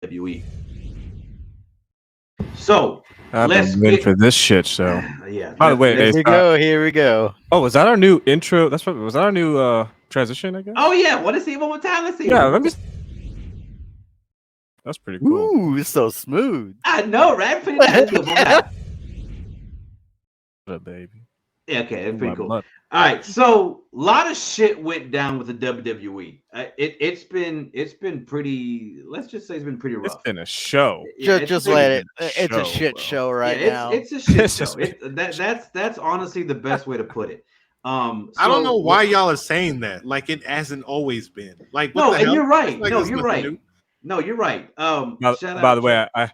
WWE. So I've let's been waiting get for this shit show. yeah. By the way, Here we go. Here we go. oh, was that our new intro? That's what was that our new transition, I guess? Oh yeah, want to see it one more time? Let's see. Yeah, let me. That's pretty cool. Ooh, it's so smooth. I know, right? Pretty nice. One more time. Baby. Yeah, okay, it's pretty My cool. butt. All right, so a lot of shit went down with the WWE. It's been pretty. Let's just say it's been pretty It's rough. been a show. Yeah, Just pretty- let it. been a It's a show, shit bro. show right yeah, now. it's a shit It's show. just- That's honestly the best way to put it. I don't know why y'all are saying that. Like it hasn't always been. Like what No, the and hell? you're right. Like, No, it's you're nothing right. new. No, you're right. Shout By out the way, I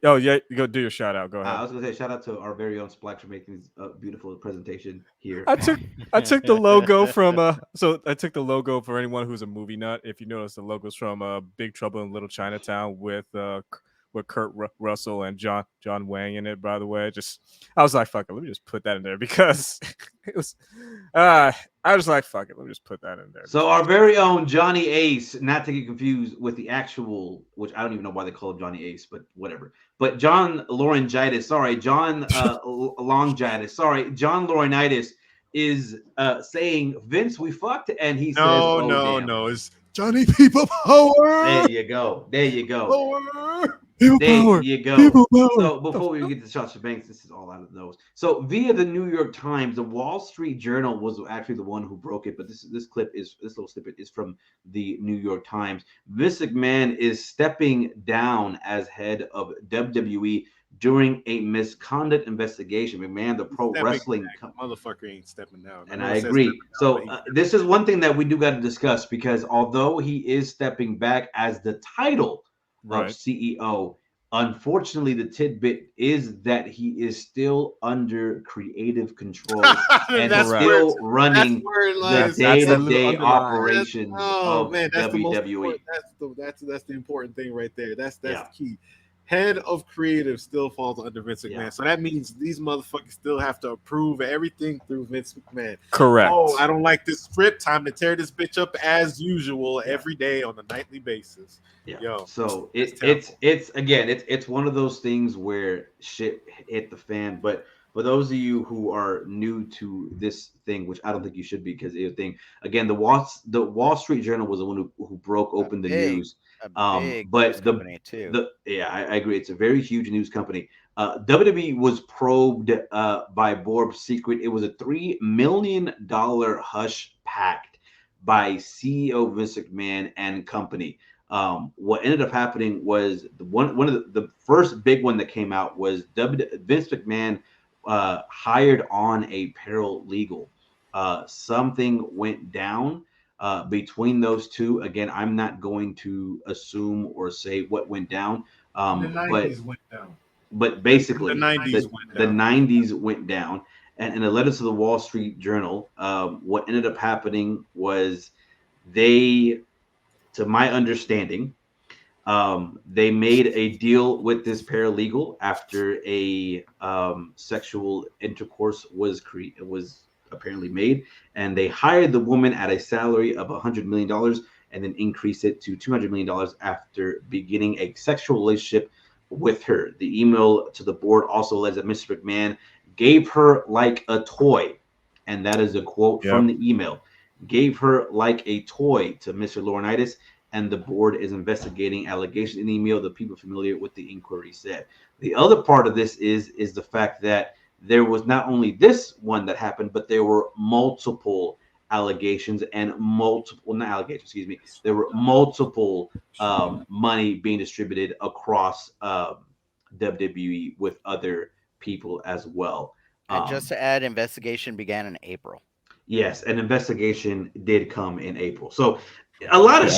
oh yeah, you go do your shout out. Go ahead. I was gonna say shout out to our very own Splack for making this beautiful presentation here. I took the logo from so I took the logo for anyone who's a movie nut. If you notice, the logo's from Big Trouble in Little Chinatown with Kurt Russell and John Wang in it. By the way, I was like, fuck it, let me just put that in there because it was. I was like, fuck it, let me just put that in there. So our very own Johnny Ace, not to get confused with the actual, which I don't even know why they call him Johnny Ace, but whatever. But John Laurinaitis, John Laurinaitis is saying, Vince, we fucked, and he says, oh, damn. No, it's Johnny People Power. There you go. Power. There you go. People power. So before we get to Sasha Banks, this is all out of those. So via the New York Times, the Wall Street Journal was actually the one who broke it, but this little snippet is from the New York Times. Vince McMahon is stepping down as head of WWE during a misconduct investigation. McMahon, the pro wrestling motherfucker, ain't stepping down. And I agree. So this is one thing that we do got to discuss because although he is stepping back as the title of CEO, unfortunately, the tidbit is that he is still under creative control and still running the day-to-day operations of WWE. That's the important thing right there. That's the key. Head of creative still falls under Vince McMahon. Yeah. So that means these motherfuckers still have to approve everything through Vince McMahon. Correct. Oh, I don't like this script. Time to tear this bitch up as usual every day on a nightly basis. Yeah. Yo, so it's one of those things where shit hit the fan. But for those of you who are new to this thing, which I don't think you should be because it's a thing, again, the Wall Street Journal was the one who broke open the news. But company too. I agree. It's a very huge news company. WWE was probed by Borb Secret. It was a $3 million hush pact by CEO Vince McMahon and company. What ended up happening was one of the first big one that came out was Vince McMahon hired on a paralegal. Something went down between those two. Again, I'm not going to assume or say what went down. The 90s went down. But basically, the 90s went down. The 90s went down. And in a letter to the Wall Street Journal, what ended up happening was they, to my understanding, they made a deal with this paralegal after a sexual intercourse was apparently made, and they hired the woman at a salary of $100 million and then increased it to $200 million after beginning a sexual relationship with her. The email to the board also alleged that Mr. McMahon gave her like a toy, and that is a quote from the email. Gave her like a toy to Mr. Laurinaitis, and the board is investigating allegations in the email. The people familiar with the inquiry said. The other part of this is the fact that there was not only this one that happened, but there were multiple allegations and there were multiple money being distributed across WWE with other people as well. And just to add, investigation began in April. Yes, an investigation did come in April. So a lot of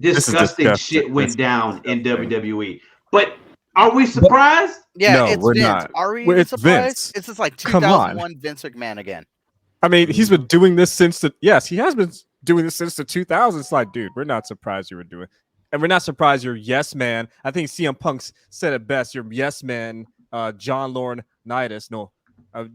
disgusting shit went down in WWE. But are we surprised? Yeah, no, it's we're Vince. not. Are we even surprised? Vince. It's just like 2001 Vince McMahon again. I mean, he's been doing this since he has been doing this since the 2000s. It's like, dude, we're not surprised you were doing it. And we're not surprised you're yes man. I think CM Punk said it best. You're yes man, John Laurinaitis. No,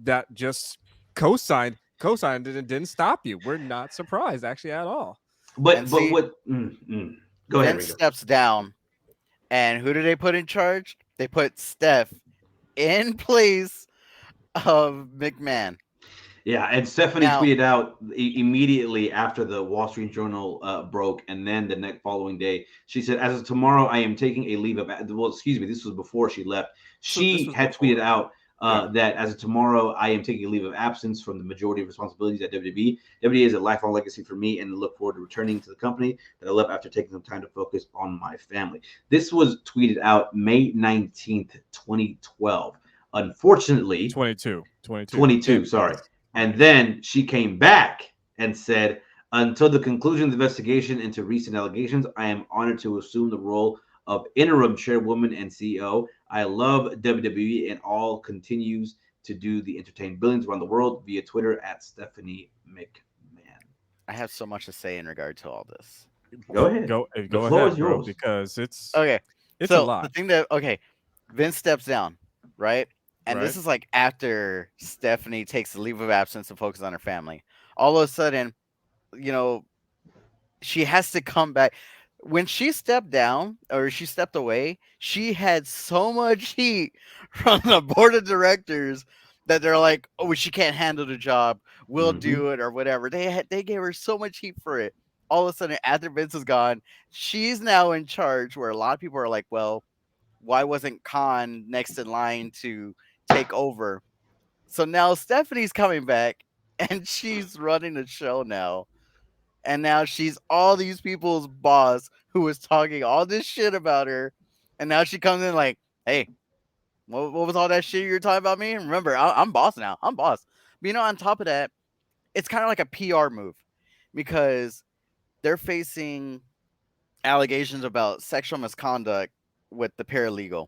that just co-signed didn't stop you. We're not surprised actually at all. But what? Go ahead. Vince steps down. And who did they put in charge? They put Steph in place of McMahon. Yeah, and Stephanie Now, tweeted out immediately after the Wall Street Journal broke, and then the next following day, she said, "As of tomorrow, I am taking a leave of." Well, excuse me, this was before she left. So this She was had before. tweeted out Yeah. that as of tomorrow, I am taking a leave of absence from the majority of responsibilities at WWE. WWE is a lifelong legacy for me, and I look forward to returning to the company that I left after taking some time to focus on my family. This was tweeted out May 19th, 2012. Unfortunately, 22. 22, sorry. And then she came back and said, until the conclusion of the investigation into recent allegations, I am honored to assume the role of interim chairwoman and CEO. I love WWE and all continues to do the entertain billions around the world via Twitter at Stephanie McMahon. I have so much to say in regard to all this. Go ahead. Go The go floor ahead, is bro, yours. because it's Okay. a So the lot. thing that Vince steps down, right? And Right. this is like after Stephanie takes a leave of absence to focus on her family. All of a sudden, you know, she has to come back. When she stepped down or she stepped away, she had so much heat from the board of directors that they're like, "Oh, she can't handle the job. We'll do it or whatever." They gave her so much heat for it. All of a sudden, after Vince is gone, she's now in charge. Where a lot of people are like, "Well, why wasn't Khan next in line to take over?" So now Stephanie's coming back, and she's running the show now. And now she's all these people's boss who was talking all this shit about her. And now she comes in like, hey, what was all that shit you were talking about me? Remember, I'm boss now. I'm boss. But on top of that, it's kind of like a PR move because they're facing allegations about sexual misconduct with the paralegal.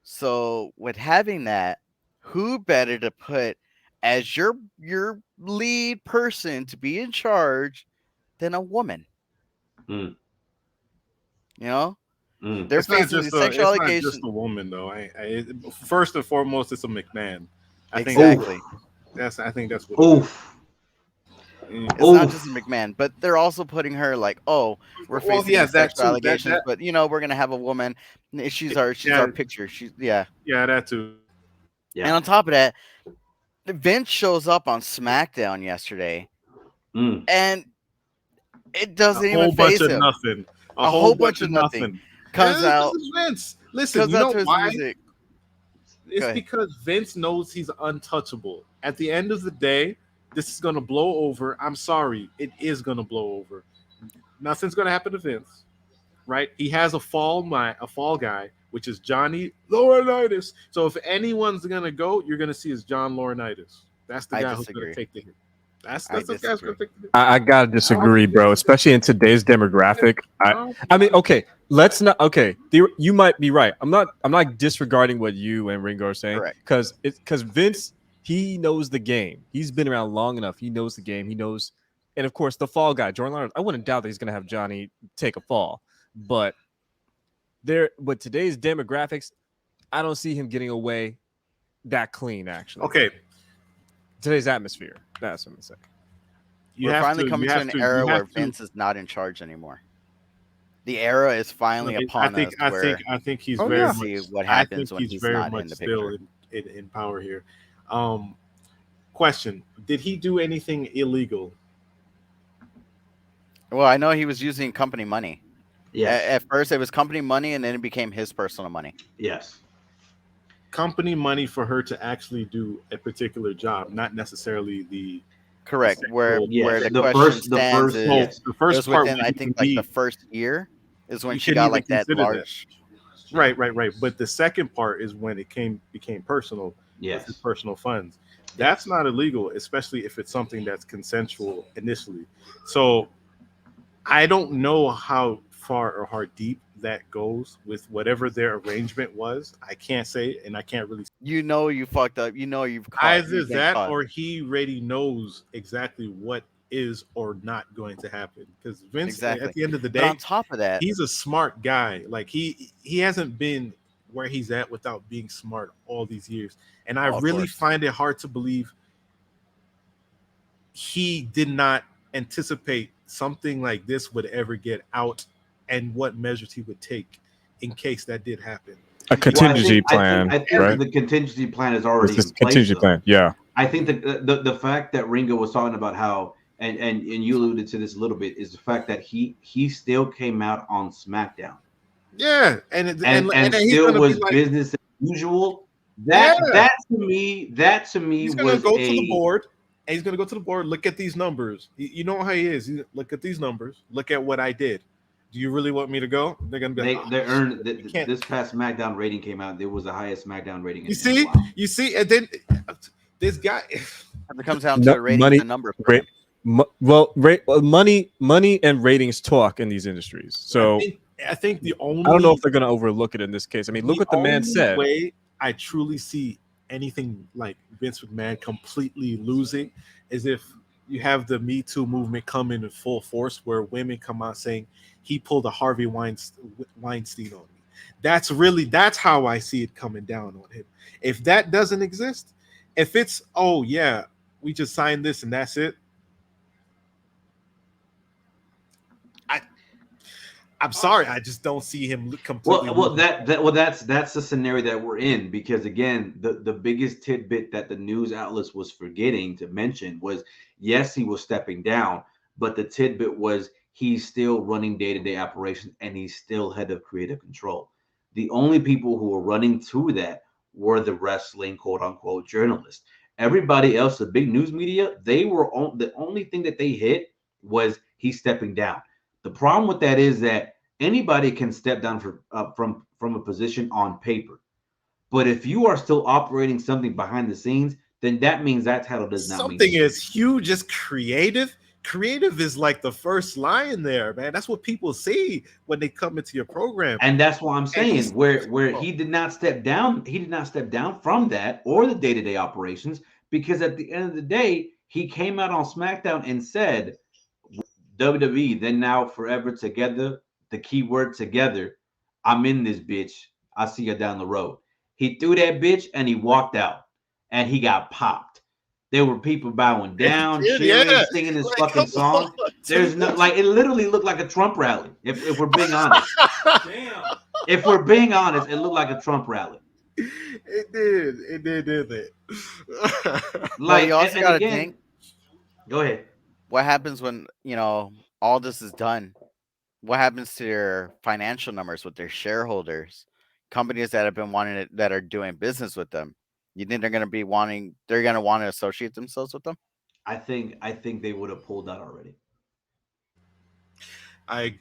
So with having that, who better to put as your lead person to be in charge than a woman? Mm. You know, Mm. they're It's not facing just the sexual it's not allegations. just a woman though. First and foremost, it's a McMahon. I think Exactly. I think that's what. Oof. It's not just a McMahon, but they're also putting her like, oh, we're Well, facing yeah, these that sexual too. allegations, That but we're gonna have a woman. She's yeah, our picture. yeah, that too. Yeah. And on top of that, Vince shows up on SmackDown yesterday, Mm. and it doesn't A even whole bunch phase of him. nothing. A whole bunch of nothing comes out. This is Vince. Listen, Comes you out know to his why? music. It's Go ahead. because Vince knows he's untouchable. At the end of the day, this is gonna blow over. I'm sorry, it is gonna blow over. Nothing's gonna happen to Vince, right? He has a fall guy, which is Johnny Laurinaitis. So if anyone's gonna go, you're gonna see is John Laurinaitis. That's the I guy who's gonna disagree. take the hit. That's I the guy who's gonna disagree. take the hit. I gotta disagree, bro. Especially in today's demographic. I mean, okay, let's not. Okay, you might be right. I'm not disregarding what you and Ringo are saying. Correct. Because Vince, he knows the game. He's been around long enough. He knows the game. He knows, and of course, the fall guy, Jordan Leonard. I wouldn't doubt that he's gonna have Johnny take a fall, but today's demographics, I don't see him getting away that clean. Actually, Okay. Today's atmosphere. That's what I'm saying. We're finally coming to an era where Vince is not in charge anymore. The era is finally upon us. I think he's very much. See what happens when he's very not much in the still picture. in power here. Question: did he do anything illegal? Well, I know he was using company money. Yes. At first, it was company money, and then it became his personal money. Yes. Company money for her to actually do a particular job, not necessarily the correct. Where the the question first, stands is the first it was part within, I think, like the first year is when she got like that large. Right. But the second part is when it became personal. Yes. With personal funds. That's not illegal, especially if it's something that's consensual initially. So I don't know how far or how deep that goes with whatever their arrangement was. I can't say, and I can't really. You fucked up. You've caught. Either that or he already knows exactly what is or not going to happen. Because Vince, at the end of the day, but on top of that, he's a smart guy. Like he hasn't been where he's at without being smart all these years. And I really find it hard to believe he did not anticipate something like this would ever get out and what measures he would take in case that did happen. A contingency plan, I think right? the contingency plan is It's already this in place. contingency Though. plan. Yeah. I think the fact that Ringo was talking about how and you alluded to this a little bit is the fact that he still came out on SmackDown Yeah, and then he's still gonna be was like, business as usual. yeah, That to me he's gonna was go to the a board. And he's gonna go to the board. Look at these numbers. You know how he is. Look at these numbers. Look at what I did. Do you really want me to go? They're gonna be like, they earned you can't. this past SmackDown rating came out. It was the highest SmackDown rating You in a see, while. you see, and then this guy. If it comes down to ratings money, and number. money and ratings talk in these industries. So I think the only I don't know if they're going to overlook it in this case. I mean, look what the man only said. way I truly see anything like Vince McMahon completely losing is if you have the Me Too movement come in full force, where women come out saying he pulled a Harvey Weinstein on me. That's how I see it coming down on him. If that doesn't exist, if it's oh yeah, we just signed this and that's it. I'm sorry, I just don't see him completely. Well, that's the scenario that we're in because again, the biggest tidbit that the news outlets was forgetting to mention was yes, he was stepping down, but the tidbit was he's still running day-to-day operations and he's still head of creative control. The only people who were running to that were the wrestling quote unquote journalists. Everybody else, the big news media, they were the only thing that they hit was he's stepping down. The problem with that is that anybody can step down from a position on paper, but if you are still operating something behind the scenes, then that means that title does not mean something as huge as creative. Creative is like the first line there, man. That's what people see when they come into your program. And that's why I'm saying he's- where he did not step down, he did not step down from that or the day-to-day operations because at the end of the day, he came out on SmackDown and said WWE then now forever together, the key word together. I'm in this bitch. I'll see you down the road. He threw that bitch and he walked out and he got popped. There were people bowing down, cheering, Yeah. singing this Like, fucking come song. on, There's no like it literally looked like a Trump rally. If we're being honest. Damn. If we're being honest, it looked like a Trump rally. It did, didn't it? Like, you also and got to again, think go ahead. what happens when all this is done. What happens to their financial numbers with their shareholders, companies that have been wanting it, that are doing business with them? You think they're going to be wanting? They're going to want to associate themselves with them? I think they would have pulled out already. They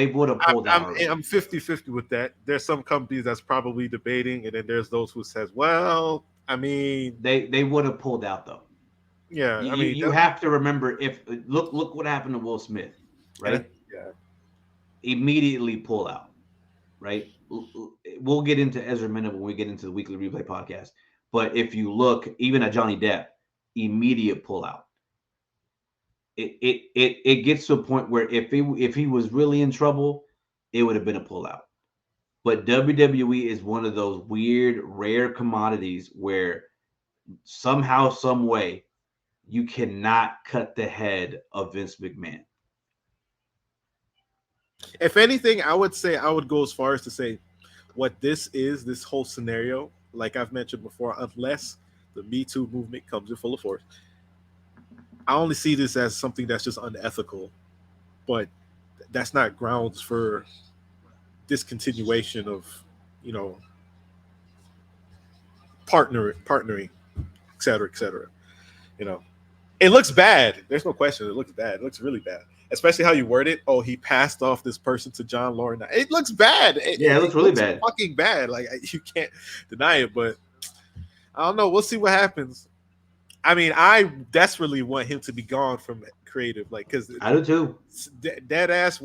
would have pulled out already. I'm 50-50 with that. There's some companies that's probably debating, and then there's those who says, well, I mean, they would have pulled out though. Yeah, I mean, you have to remember if look what happened to Will Smith, right? Yeah, immediately pull out, right? We'll get into Ezra Minna when we get into the weekly replay podcast. But if you look even at Johnny Depp, immediate pull out. It gets to a point where if he was really in trouble, it would have been a pullout. But WWE is one of those weird, rare commodities where somehow, some way, you cannot cut the head of Vince McMahon. If anything, I would go as far as to say what this whole scenario, like I've mentioned before, unless the Me Too movement comes in full force, I only see this as something that's just unethical, but that's not grounds for discontinuation of, partnering, et cetera, et cetera. It looks bad. There's no question. It looks bad. It looks really bad, especially how you word it. Oh, he passed off this person to John Lauren. It looks bad. It looks really bad. Fucking bad. Like, you can't deny it, but I don't know. We'll see what happens. I mean, I desperately want him to be gone from creative, like, because I do too. Dead ass,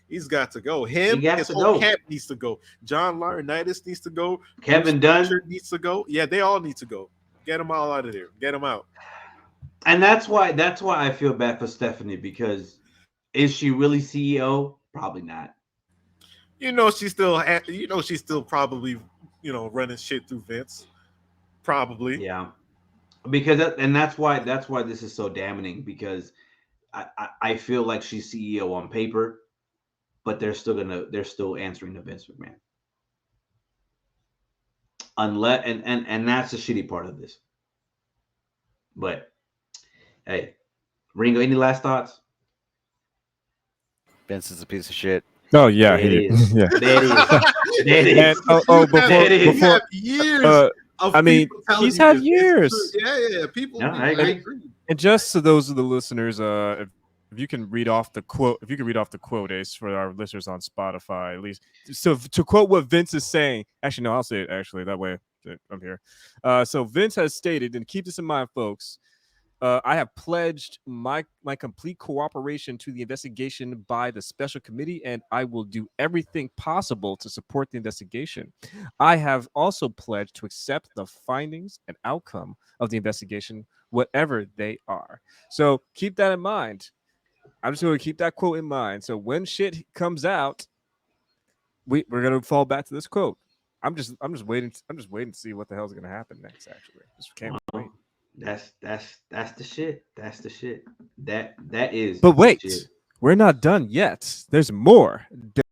he's got to go. His whole camp needs to go. John Laurinaitis needs to go. Kevin Dunn needs to go. Yeah, they all need to go. Get them all out of there. Get them out. And that's why I feel bad for Stephanie, because is she really CEO? Probably not. She's still probably running shit through Vince. Probably. Yeah. Because that's why this is so damning, because I feel like she's CEO on paper, but they're still answering to Vince McMahon. Unless and that's the shitty part of this. But hey, Ringo, any last thoughts? Vince is a piece of shit. Oh yeah, There it he is. yeah. There it is. There it And is. before There it is. You before have years of I mean, people telling he's you had this. It's years. true. Yeah. People, No, I I agree. agree. And just so those of the listeners, if you can read off the quote, if you can read off the quote, Ace, for our listeners on Spotify, at least. So to quote what Vince is saying, actually, no, I'll say it actually. That way I'm here. So Vince has stated, and keep this in mind, folks. I have pledged my complete cooperation to the investigation by the special committee, and I will do everything possible to support the investigation. I have also pledged to accept the findings and outcome of the investigation, whatever they are. So keep that in mind. I'm just going to keep that quote in mind. So when shit comes out, we're going to fall back to this quote. I'm just waiting. I'm just waiting to see what the hell's going to happen next. Actually, just can't wait. That's the shit. That's the shit. That is But the shit. wait, we're not done yet. There's more.